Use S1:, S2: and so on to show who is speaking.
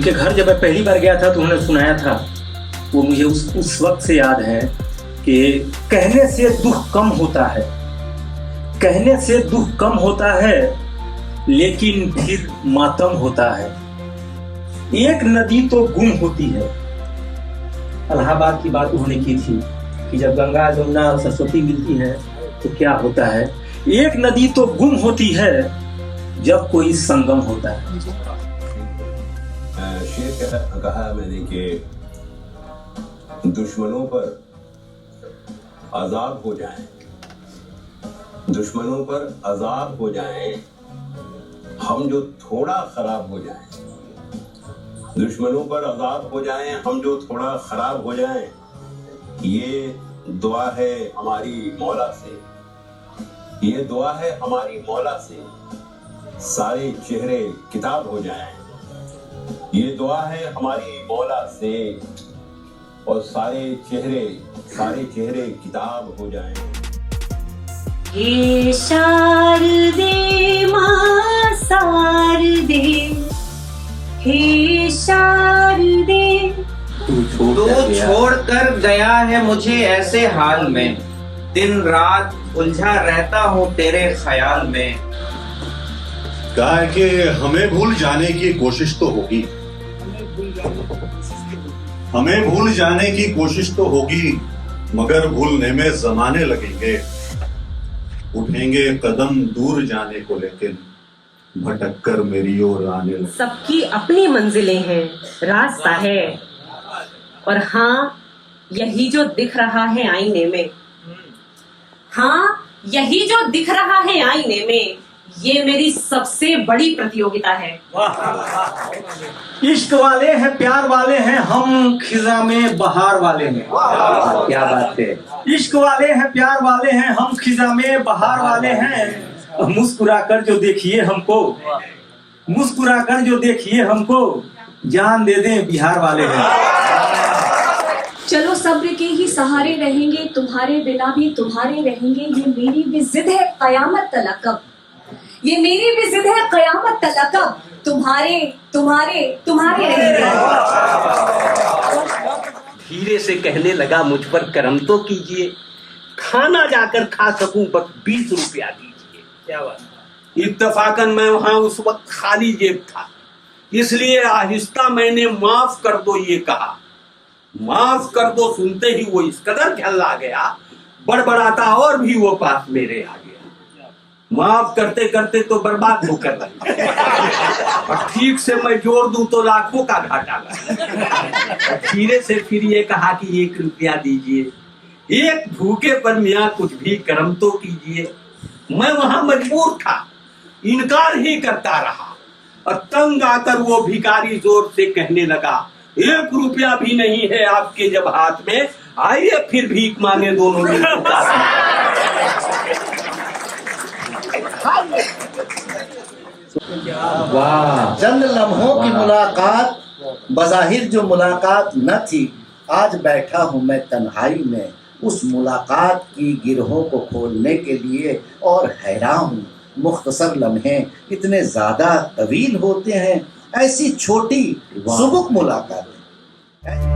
S1: उनके घर जब मैं पहली बार गया था तो उन्होंने सुनाया था, वो मुझे उस वक्त से याद है कि कहने से दुख कम होता है, कहने से दुख कम होता है, लेकिन फिर मातम होता है। एक नदी तो गुम होती है। इलाहाबाद की बात उन्होंने की थी कि जब गंगा जमुना और सरस्वती मिलती है तो क्या होता है। एक नदी तो गुम होती है जब कोई संगम होता है।
S2: शेर कहा मैंने कि दुश्मनों पर अजाब हो जाएं, दुश्मनों पर अजाब हो जाएं, हम जो थोड़ा खराब हो जाएं, दुश्मनों पर अजाब हो जाएं, हम जो थोड़ा खराब हो जाएं, ये दुआ है हमारी मौला से, ये दुआ है हमारी मौला से, सारे चेहरे किताब हो जाएं, ये दुआ है हमारी मौला से, और सारे चेहरे किताब हो जाएं।
S3: हे शारदे मां शारदे, हे शारदे,
S4: तू छोड़ कर गया है मुझे ऐसे हाल में, दिन रात उलझा रहता हूँ तेरे ख्याल में।
S5: कहा है कि हमें भूल जाने की कोशिश तो होगी, हमें भूल जाने की कोशिश तो होगी, मगर भूलने में जमाने लगेंगे, उठेंगे कदम दूर जाने को, लेकिन भटक कर मेरी ओर आने लगे।
S3: सबकी अपनी मंजिलें हैं, रास्ता है, और हाँ यही जो दिख रहा है आईने में, हाँ यही जो दिख रहा है आईने में, ये मेरी सबसे बड़ी प्रतियोगिता है।
S1: इश्क वाले हैं, प्यार वाले हैं, हम खिजा में बहार वाले हैं।
S4: क्या बात है।
S1: इश्क वाले हैं, प्यार वाले हैं, हम खिजा में बहार वाले हैं। मुस्कुराकर जो देखिए हमको, मुस्कुराकर जो देखिए हमको, जान दे दें बिहार वाले हैं।
S6: चलो सब्र के ही सहारे रहेंगे, तुम्हारे बिना भी तुम्हारे रहेंगे, ये मेरी भी जिद है कयामत तलक, ये मेरी भी जिद है कयामत तलक, तुम्हारे तुम्हारे तुम्हारे रहेंगे।
S7: धीरे से कहने लगा, मुझ पर करम तो कीजिए, खाना जाकर खा सकूं, बस 20 रुपया दीजिए। क्या बात। इत्तफाकन मैं वहां उस वक्त खाली जेब था, इसलिए आहिस्ता मैंने माफ कर दो ये कहा। माफ कर दो सुनते ही वो इस कदर झल्ला गया, बड़बड़ाता और भी वो पास मेरे आ गया। माफ करते करते तो बर्बाद होकर और ठीक से मैं जोड़ दूं तो लाखों का घाटा लगा। धीरे से फिर ये कहा कि 1 रुपया दीजिए, एक भूखे पर मियाँ कुछ भी करम तो कीजिए। मैं वहां मजबूर था, इनकार ही करता रहा, और तंग आकर वो भिखारी जोर से कहने लगा, 1 रुपया भी नहीं है आपके जब हाथ में, आइए फिर भीख मांगे दोनों
S4: वाह।
S8: चंद लम्हों की मुलाकात, बज़ाहिर जो मुलाकात न थी, आज बैठा हूँ मैं तन्हाई में उस मुलाकात की गिरहों को खोलने के लिए, और हैरान हूँ मुख्तसर लम्हे इतने ज़्यादा तवील होते हैं, ऐसी छोटी सुबुक मुलाकातें।